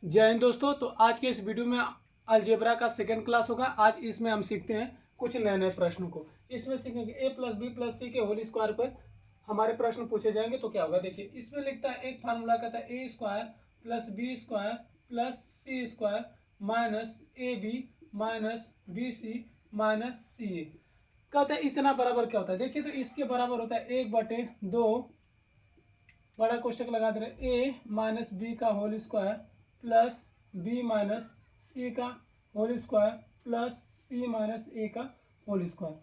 जय हिंद दोस्तों। तो आज के इस वीडियो में अलजेब्रा का सेकंड क्लास होगा। आज इसमें हम सीखते हैं कुछ नए नए प्रश्नों को। इसमें सीखेंगे a प्लस बी प्लस सी के होल स्क्वायर पर हमारे प्रश्न पूछे जाएंगे। तो क्या होगा देखिए, इसमें लिखता है एक फार्मूला कहता है a square plus b square plus c square minus a b minus b c minus c a. कहता है इतना बराबर क्या होता है। देखिए तो इसके बराबर होता है 1/2 बड़ा कोष्टक लगा दे रहे ए माइनस बी का whole square plus b minus c का whole square plus c minus a का होल स्क्वायर।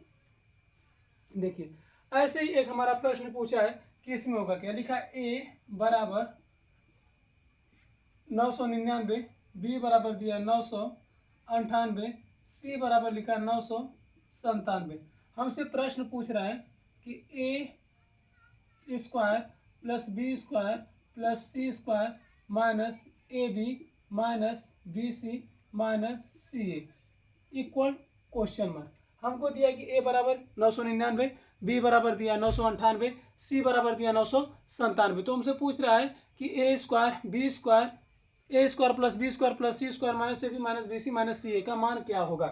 देखिए ऐसे ही एक हमारा प्रश्न पूछा है कि इसमें होगा क्या। लिखा है ए बराबर 999, बी बराबर दिया 998, सी बराबर लिखा 997। हमसे प्रश्न पूछ रहा है कि a square plus b square plus c square minus a b minus b c minus c a equal question mark. हमको दिया कि ए बराबर 999, बी बराबर दिया 998, सी बराबर दिया 997। तो हमसे पूछ रहा है कि a square b square a square plus b square plus c square minus a b minus b c minus c a का मान क्या होगा।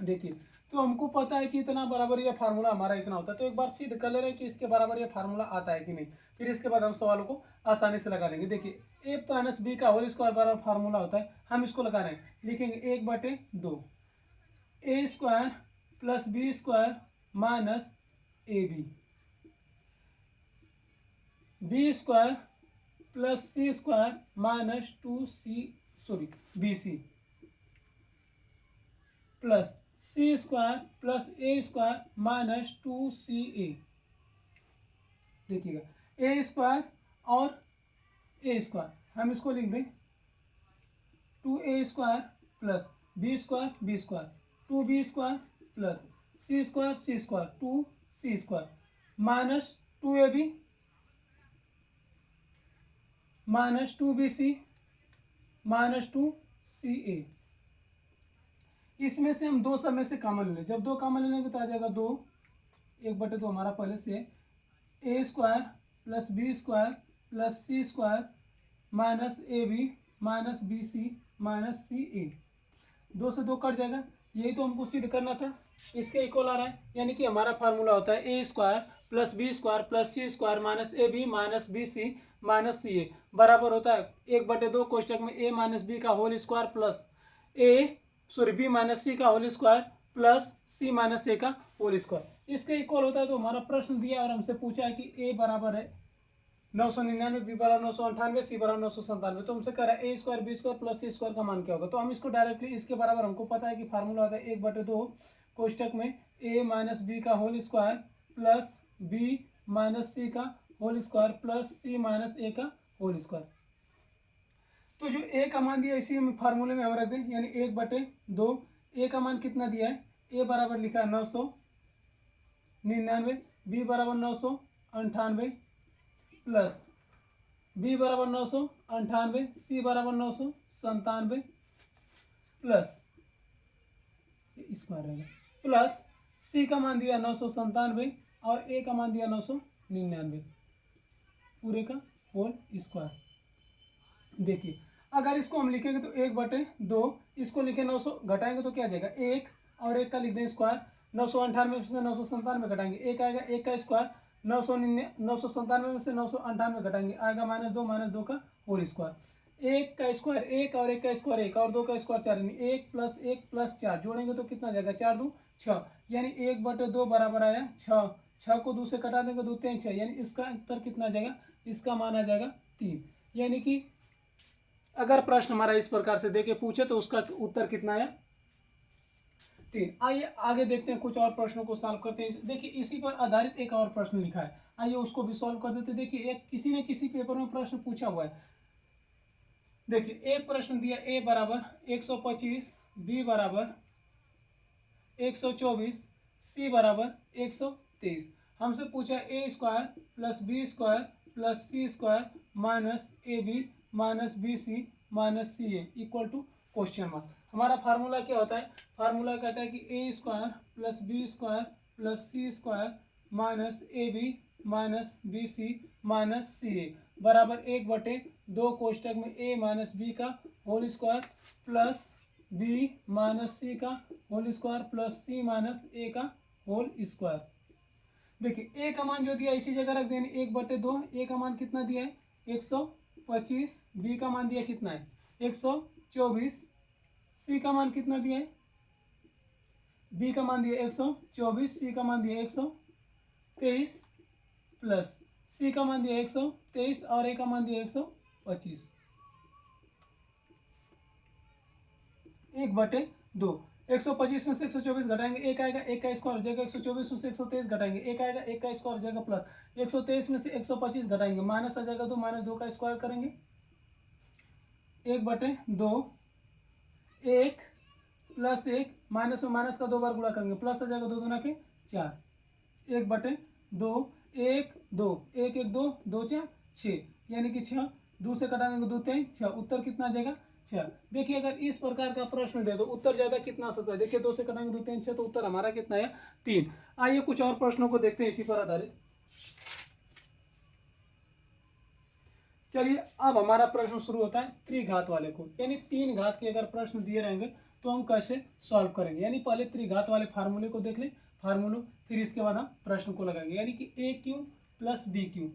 देखिए तो हमको पता है कि इतना बराबर ये फार्मूला हमारा इतना होता है। तो एक बार सिद्ध कर ले रहे हैं कि इसके बराबर ये फार्मूला आता है कि नहीं। फिर इसके बाद हम सवालों को आसानी से लगा लेंगे। देखिए ए माइनस बी का होल स्क्वायर बराबर फार्मूला होता है। हम इसको लगा रहे हैं, लिखेंगे 1/2 a square plus b square minus a b square plus c square minus 2c b c plus c square plus a square minus 2ca। देखिएगा ए स्क्वायर और ए स्क्वायर हम इसको लिख दें 2a square plus b square 2b square plus c square 2c square minus 2ab minus 2bc minus 2ca। इसमें से हम दो समय से कॉमन लेंगे। जब दो कॉमन लेंगे तो आ जाएगा 2, 1/2 हमारा पहले से a square plus b square plus c square minus a b minus b c minus c a. 2 से 2 कट जाएगा। यही तो हमको सिद्ध करना था। इसके इक्वल आ रहा है, यानी कि हमारा फार्मूला होता है a square plus b square plus c square minus a b minus b c minus c a बराबर होता है 1/2 कोष्टक में ए माइनस बी का whole square plus b minus c का whole square plus c minus a का whole square. इसके equal होता है। तो हमारा प्रश्न दिया और हमसे पूछा है कि ए बराबर है 999, बी बराबर 998, सी बराबर 997। तो हमसे कह रहा है a square b square plus c square का मान क्या होगा। तो हम इसको डायरेक्टली इसके बराबर हमको पता है कि फार्मूला होता है 1/2 कोष्टक में ए माइनस बी का whole square plus b minus c का whole square plus c minus a का होल स्क्वायर। तो जो ए का मान दिया इसी फार्मूले में हम रख दें, यानी 1/2। ए का मान कितना दिया है, ए बराबर लिखा है 999, बी बराबर 998 प्लस बी बराबर 998, सी बराबर 997 प्लस स्क्वायर रहेगा प्लस सी का मान दिया 997 और ए का मान दिया 999 पूरे का होल स्क्वायर। देखिए अगर इसको हम लिखेंगे तो 1/2 इसको लिखे 900 घटाएंगे तो क्या आ जाएगा 1 और 1 का लिख दें स्क्वायर। 998 से 997 घटाएंगे 1 आएगा, 1 का स्क्वायर 997 में से 998 घटाएंगे आएगा -2 का होल स्क्वायर। 1 का स्क्वायर 1 और 1 का स्क्वायर 1 और 2 का स्क्वायर 4, यानी 1 + 1 + 4 जोड़ेंगे तो कितना जाएगा 4 2 6, यानी 1/2 बराबर आया 6। 6 को 2 से कटा देंगे 2 3 6, यानी इसका उत्तर कितना आ जाएगा, इसका मान आ जाएगा 3। यानी कि अगर प्रश्न हमारा इस प्रकार से देके पूछे तो उसका उत्तर कितना है 3। आइए आगे देखते हैं, कुछ और प्रश्नों को सॉल्व करते हैं। देखिए इसी पर आधारित एक और प्रश्न लिखा है, आइए उसको भी सॉल्व कर देते हैं। देखिए एक किसी ने किसी पेपर में प्रश्न पूछा हुआ है। देखिए एक प्रश्न दिया ए बराबर 125, बी बराबर 124, सी बराबर 123। हमसे पूछा a square plus b square plus c square minus a b minus b c minus c a equal to question mark. हमारा फार्मूला क्या होता है, फार्मूला कहता है कि a square plus b square plus c square minus a b minus b c minus c a बराबर 1/2 कोष्टक में ए माइनस बी का whole square plus b minus c का whole square plus c minus a का whole square. देखिए ए का मान जो दिया इसी जगह रख देंगे 1/2। ए का मान कितना दिया है 125, बी का मान दिया कितना है 124, सी का मान कितना दिया है बी का मान दिया 124, सी का मान दिया 123 प्लस सी का मान दिया 123 और ए का मान दिया 125। 1/2 125 में से 124 घटाएंगे एक आएगा, एक का स्क्वायर हो जाएगा 124 में से 123 घटाएंगे एक आएगा, एक का स्क्वायर हो जाएगा प्लस 123 में से 125 घटाएंगे माइनस आ जाएगा 2 माइनस 2 का स्क्वायर करेंगे 1/2 1 प्लस 1 माइनस में माइनस का 2 बार गुणा करेंगे प्लस आ जाएगा 2 दूना के 4 1/2 1 2 1 1 2 2 4 6 यानी कि 6 2 से कटाएंगे 2 3 6 उत्तर कितना आ जाएगा 6। देखिए अगर इस प्रकार का प्रश्न दे दो उत्तर ज्यादा कितना आ सकता है। देखिए 2 से कटाएंगे 2 3 6 तो उत्तर हमारा कितना है 3। आइए कुछ और प्रश्नों को देखते हैं इसी पर आधारित। चलिए अब हमारा प्रश्न शुरू होता है त्रिघात वाले को, यानी 3 घात के अगर प्रश्न दिए रहेंगे तो हम कैसे सॉल्व करेंगे। यानी पहले त्रिघात वाले फार्मूले को देख लें, फार्मूला, फिर इसके बाद हम प्रश्न को लगाएंगे। यानी कि ए क्यू प्लस बी क्यू,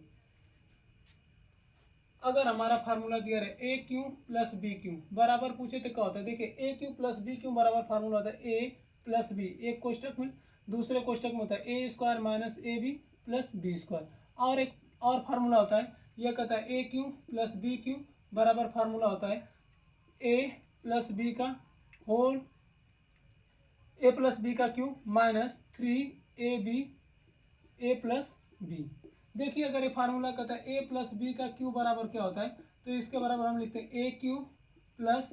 अगर हमारा फार्मूला दिया रहे ए क्यू प्लस बी क्यू बराबर पूछे तो क्या होता है। देखिए ए क्यू प्लस बी क्यू बराबर फार्मूला होता है ए प्लस बी, एक कोष्टक में, दूसरे कोष्टक में होता है a square minus a b plus b square, और एक और फार्मूला होता है यह कहता है a cube plus b cube बराबर फार्मूला होता है ए प्लस बी का होल ए प्लस बी का cube minus 3ab a plus b. देखिए अगर ये फार्मूला कहता है ए प्लस बी का क्यू बराबर क्या होता है तो इसके बराबर हम लिखते हैं a cube plus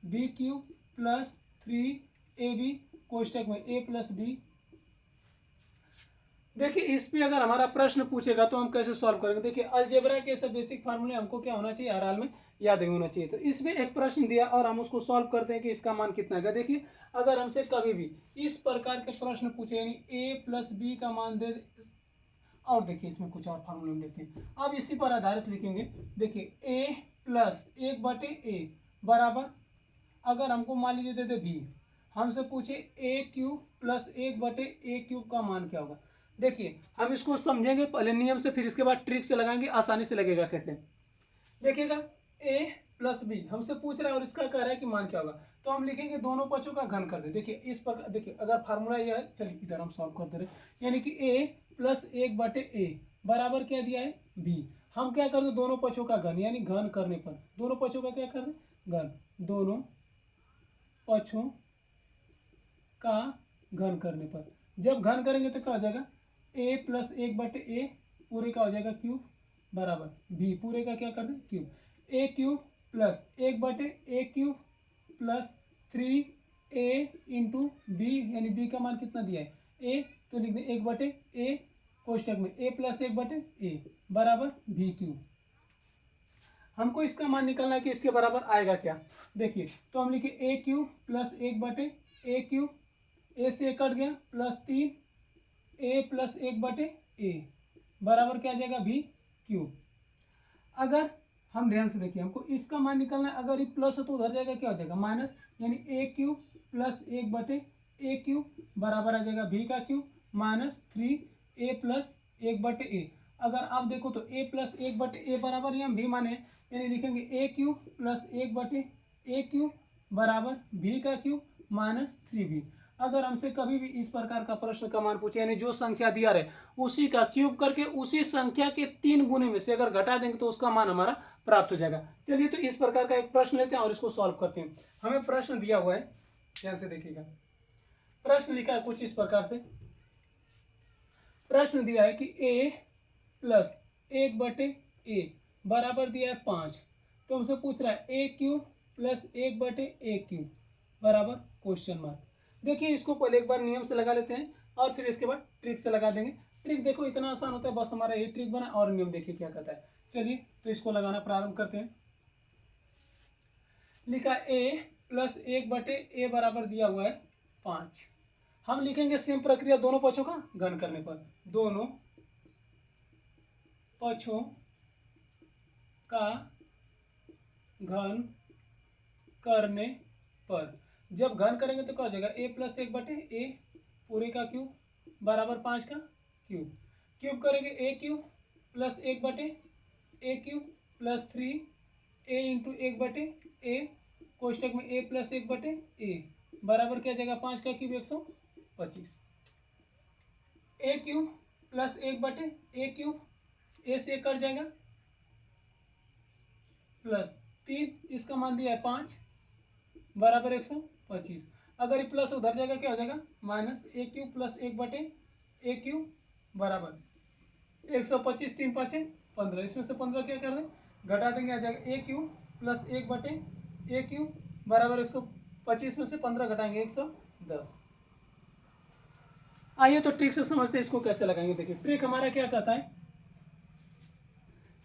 b cube plus 3ab कोष्टक में ए प्लस बी। देखिए इस पे अगर हमारा प्रश्न पूछेगा तो हम कैसे सॉल्व करेंगे। देखिए अलजेब्रा के सब बेसिक फार्मूले हमको क्या होना चाहिए, हर हाल में याद ही होना चाहिए। तो इसमें एक प्रश्न दिया और हम उसको सॉल्व करते हैं कि इसका मान कितना है। देखिए अगर हमसे कभी भी इस प्रकार के प्रश्न पूछे यानी ए प्लस बी का मान दे, और देखिए इसमें कुछ और फार्मूले हम देखते हैं। अब इसी पर आधारित लिखेंगे। देखिए ए प्लस 1/a बराबर, अगर हमको मान लीजिए देते बी, हमसे पूछे ए क्यू प्लस 1/a क्यूब का मान क्या होगा। देखिए हम इसको समझेंगे पहले नियम से, फिर इसके बाद ट्रिक से लगाएंगे, आसानी से लगेगा कैसे। देखिएगा a प्लस बी हमसे पूछ रहा है और इसका कह रहा है कि मान क्या होगा, तो हम लिखेंगे दोनों पक्षों का घन कर दे। देखिए इस पर, देखिए अगर फार्मूला यह है, चलिए इधर हम सॉल्व करते रहे, यानी कि a प्लस 1/a बराबर क्या दिया है b। हम क्या कर दे दोनों पक्षों का घन, यानी घन करने पर दोनों पक्षों का क्या कर दे घन, दोनों पक्षों का घन करने पर, जब घन करेंगे तो क्या हो जाएगा a प्लस 1/a पूरे का हो जाएगा क्यूब बराबर b पूरे का क्या कर दें cube. A cube plus 1/a cube plus 3a into b, यानी b का मान कितना दिया है a, तो लिख दें 1/a कोष्टक में a प्लस 1/a बराबर b क्यूब। हमको इसका मान निकालना है कि इसके बराबर आएगा क्या। देखिए तो हम लिखे a cube plus 1/a cube, a से कट गया प्लस 3a प्लस 1/a बराबर क्या आ जाएगा b क्यूब। अगर हम ध्यान से देखिए हमको इसका मान निकालना है, अगर ये प्लस है तो उधर जाएगा क्या हो जाएगा माइनस, यानी a cube plus 1/a cube बराबर आ जाएगा b का cube minus 3a plus 1/a। अगर आप देखो तो a प्लस 1/a बराबर हम भी माने, यानी लिखेंगे a cube plus 1/a cube बराबर b का क्यूब माइनस 3b। अगर हमसे कभी भी इस प्रकार का प्रश्न का मान पूछे, यानी जो संख्या दिया रहे उसी का क्यूब करके उसी संख्या के 3 गुने में से अगर घटा देंगे तो उसका मान हमारा प्राप्त हो जाएगा। चलिए तो इस प्रकार का एक प्रश्न लेते हैं और इसको सॉल्व करते हैं। हमें प्रश्न दिया हुआ है, ध्यान से देखिएगा। प्रश्न लिखा है कुछ इस प्रकार से, प्रश्न दिया है कि a प्लस 1/a बराबर दिया है 5, तो हमसे पूछ रहा है a cube plus 1/a cube बराबर क्वेश्चन मार्क। देखिए इसको पहले एक बार नियम से लगा लेते हैं और फिर इसके बाद ट्रिक से लगा देंगे। ट्रिक देखो इतना आसान होता है, बस हमारा ये ट्रिक बना और नियम देखिए क्या कहता है। चलिए तो इसको लगाना प्रारंभ करते हैं। लिखा a प्लस 1/a बराबर दिया हुआ है 5। हम लिखेंगे सेम प्रक्रिया दोनों पक्षों का घन करने पर। दोनों पक्षों का घन करने पर जब घन करेंगे तो क्या हो जाएगा, ए प्लस 1/a पूरे का क्यूब बराबर 5 का क्यूब। क्यूब करेंगे a cube plus 1/a cube plus 3a into 1/a कोष्टक में a प्लस 1/a बराबर क्या जाएगा 5 का cube 125। a cube plus 1/a cube a से कट जाएगा प्लस 3 इसका मान दिया है 5 बराबर 125। अगर ये प्लस उधर जाएगा क्या हो जाएगा minus a cube plus 1/a cube बराबर 125। 3 5 15, इसमें से 15 क्या कर दें घटा देंगे, आ जाएगा a cube plus 1/a cube बराबर 125 में से 15 घटाएंगे 110। आइए तो ट्रिक से समझते हैं इसको कैसे लगाएंगे। देखिए ट्रिक हमारा क्या कहता है,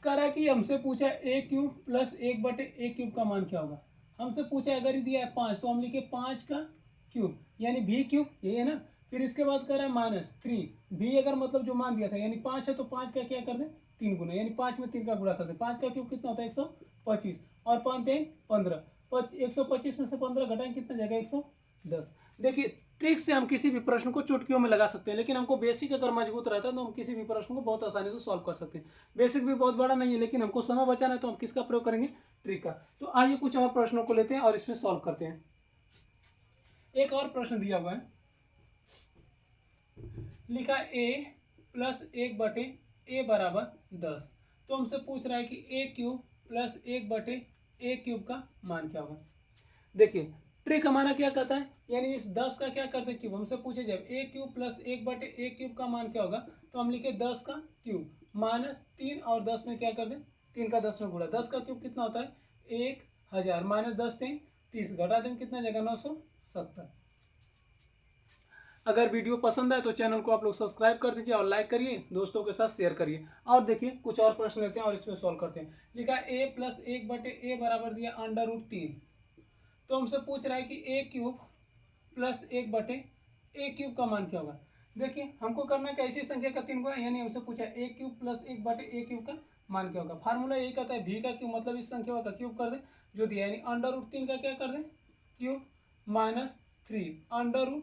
कह रहा है कि हमसे पूछा a cube plus 1/a cube का मान क्या होगा। हमसे पूछा अगर ये दिया है 5 तो हम लिखे 5 का क्यूब यानी v क्यूब, ये है ना। फिर इसके बाद कर रहा है -3 v अगर मतलब जो मान दिया था यानी 5 है तो 5 का क्या कर दे 3 गुना, यानी 5 में 3 का गुणा कर दे। 5 का क्यूब कितना होता है 125 और 5 3 15, 125 में से 15 घटाएं कितना जाएगा 110। देखिए ट्रिक से हम किसी भी प्रश्न को चुटकियों में लगा सकते हैं, लेकिन हमको बेसिक अगर मजबूत रहता है तो हम किसी भी प्रश्न को बहुत आसानी से सॉल्व कर सकते हैं। बेसिक भी बहुत बड़ा नहीं है लेकिन हमको समय बचाना है तो हम किसका प्रयोग करेंगे, ट्रिक का। तो आइए कुछ और प्रश्नों को लेते हैं और इसमें सॉल्व करते हैं। एक और प्रश्न दिया हुआ है, लिखा a प्लस 1/a बराबर 10। तो हमसे पूछ रहा है कि a cube plus 1/a cube का मान क्या होगा। देखिए ट्रिक हमारा क्या कहता है, यानी इस 10 का क्या करते क्यूब। हमसे पूछे जब a cube plus 1/a cube का मान क्या होगा तो हम लिखे 10 का क्यूब -3 और 10 में क्या कर दें 3 का 10 में गुणा। 10 का क्यूब कितना होता है 1000 -10 30 घटा दें कितना जाएगा 970। अगर वीडियो पसंद आए तो चैनल को आप लोग सब्सक्राइब कर दीजिए और लाइक करिए, दोस्तों के साथ शेयर करिए। और देखिए कुछ और प्रश्न लेते हैं और इसमें सॉल्व करते हैं। लिखा a प्लस 1/a बराबर दिया √3। तो हमसे पूछ रहा है कि a cube plus 1/a cube का मान क्या होगा। देखिए हमको करना है कि ऐसी संख्या का 3 गुना, यानी हमसे पूछा a cube plus 1/a cube का मान क्या होगा। फार्मूला यही कहता है v का क्यूब मतलब इस संख्या का क्यूब कर दे जो दिया, यानी √3 का क्या कर दे क्यूब -3 √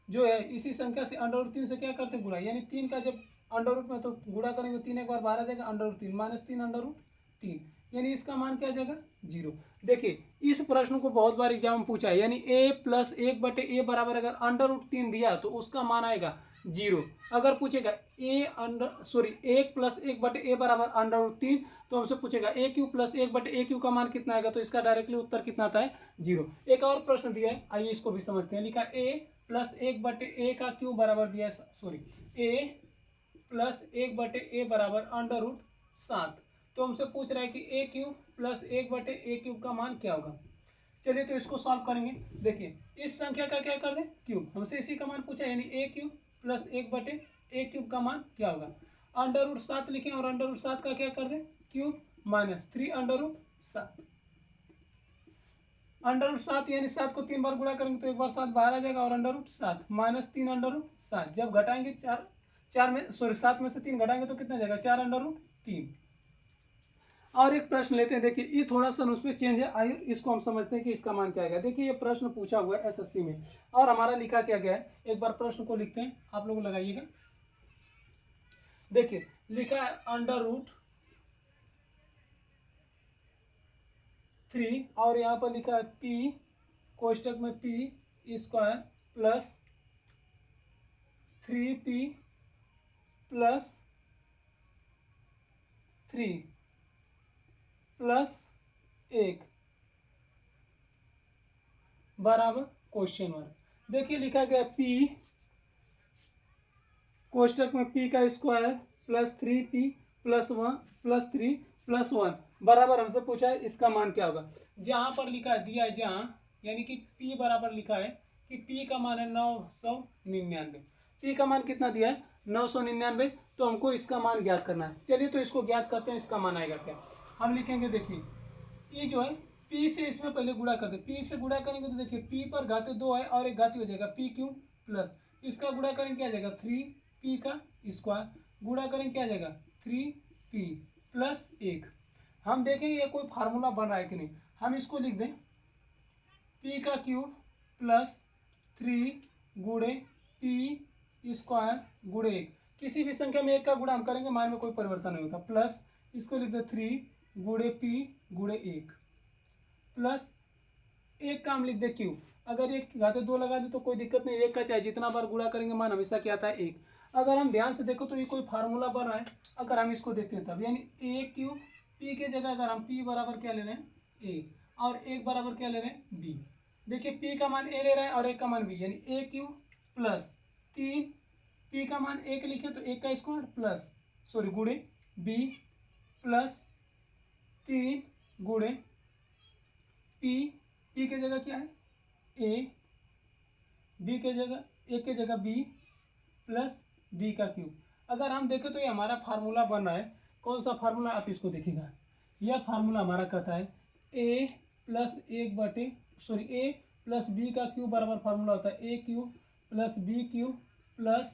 जो है इसी संख्या से √3 से क्या करते गुणा, यानी 3 का जब अंडर में तो गुणा करेंगे 3 एक बार 12 जाएगा √3 -3 √3, यानी इसका मान क्या जाएगा 0। देखिए इस प्रश्न को बहुत बार एग्जाम में पूछा है, यानी a प्लस 1/a बराबर अगर √3 दिया तो उसका मान आएगा 0। अगर पूछेगा 1 प्लस 1/a बराबर √3 तो हमसे पूछेगा a cube plus 1/a cube का मान कितना आएगा, तो इसका डायरेक्टली उत्तर कितना आता है 0। एक और प्रश्न दिया है, आइए इसको भी समझते हैं। लिखा a प्लस 1/a का क्यूब बराबर दिया है a प्लस 1/a बराबर √7। तो हमसे पूछ रहा है कि a cube plus 1/a cube का मान क्या होगा। चलिए तो इसको सॉल्व करेंगे। देखिए इस संख्या का क्या कर दें क्यूब, हमसे इसी का मान पूछा, यानी a cube plus 1/a cube का मान क्या होगा। √7 लिखें और √7 का क्या कर दें क्यूब -3 √7 यानी 7 को 3 बार गुणा करेंगे तो एक बार 7 बाहर आ जाएगा और √7 -3 जब घटाएंगे 7 में से 3 घटाएंगे तो कितना जाएगा 4 √3। और एक प्रश्न लेते हैं। देखिए ये थोड़ा सा उसमें चेंज है, आइए इसको हम समझते हैं कि इसका मान क्या आएगा। देखिए ये प्रश्न पूछा हुआ है एसएससी में और हमारा लिखा क्या गया है, एक बार प्रश्न को लिखते हैं, आप लोग लगाइएगा। देखिए लिखा है √3 और यहाँ पर लिखा है p कोष्टक में p² plus 3p plus 3 plus 1 बराबर क्वेश्चन मार्क। देखिए लिखा गया p कोष्टक में p² plus 3p plus 1 plus 3 plus 1 बराबर हमसे पूछा है इसका मान क्या होगा। जहाँ पर लिखा है दिया है जहाँ, यानी कि p बराबर लिखा है कि p का मान है 999, p का मान कितना दिया है 999, तो हमको इसका मान ज्ञात करना है। चलिए तो इसको ज्ञात करते हैं, इसका मान आएगा क्या हम लिखेंगे। देखिए ये जो है पी से इसमें पहले गुणा कर दे, पी से गुणा करेंगे तो देखिए पी पर घाते 2 है और एक घाती हो जाएगा पी क्यू प्लस इसका गुणा करेंगे क्या आ जाएगा 3p का स्क्वायर, गुणा करेंगे क्या आ जाएगा 3p प्लस 1। हम देखेंगे ये कोई फार्मूला बन रहा है कि नहीं। हम इसको लिख दें p का क्यूब प्लस 3 गुणे p स्क्वायर गुणे 1। किसी भी संख्या में 1 का गुणा हम करेंगे मान में कोई परिवर्तन नहीं होता, प्लस इसको लिख दे 3 गुणे p गुणे 1 प्लस 1 का हम लिख दे क्यूब। अगर एक घाते 2 लगा दे तो कोई दिक्कत नहीं, 1 का चाहे जितना बार गुणा करेंगे मान हमेशा क्या आता है 1। अगर हम ध्यान से देखो तो ये कोई फार्मूला बन रहा है, अगर हम इसको देखते हैं तब यानी a क्यूब p के जगह अगर हम p बराबर क्या ले रहे हैं a और 1 बराबर क्या ले रहे हैं b। देखिए p का मान a ले रहे हैं और 1 का मान b, यानी a क्यूब प्लस 3 p का मान 1 लिखे तो 1 का स्क्वायर प्लस गुणे b प्लस 3 गुणे p के जगह क्या है a, b के जगह a के जगह b प्लस b का क्यूब। अगर हम देखें तो ये हमारा फार्मूला बन रहा है। कौन सा फार्मूला, आप इसको देखिएगा। यह फार्मूला हमारा कहता है a प्लस 1 बटे a प्लस b का क्यूब बराबर फार्मूला होता है a cube plus b cube plus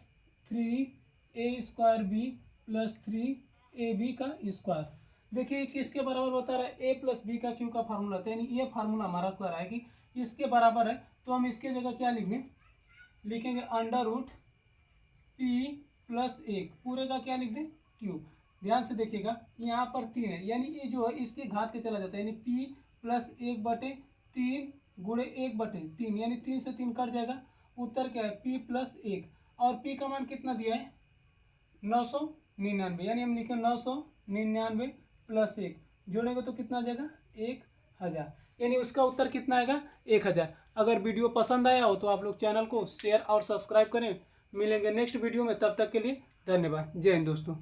3a square b plus 3ab का स्क्वायर। देखिए किसके बराबर बता रहा है, a प्लस बी का क्यू का फार्मूला था, यानी ये फार्मूला हमारा कह रहा है कि इसके बराबर है। तो हम इसके जगह क्या लिखेंगे अंडर रूट p प्लस 1 पूरे का क्या लिख दें क्यूब। ध्यान से देखिएगा यहाँ पर 3 है, यानी ये जो है इसके घात के चला जाता है, यानी p प्लस 1 बटे 3 गुणे 1 बटे 3, यानी 3 से 3 कट जाएगा। उत्तर क्या है p प्लस 1 और p का मान कितना दिया है 999, यानी हम लिखे 999 प्लस 1 जोड़ेंगे तो कितना आ जाएगा 1000, यानी उसका उत्तर कितना आएगा 1000। अगर वीडियो पसंद आया हो तो आप लोग चैनल को शेयर और सब्सक्राइब करें। मिलेंगे नेक्स्ट वीडियो में, तब तक के लिए धन्यवाद। जय हिंद दोस्तों।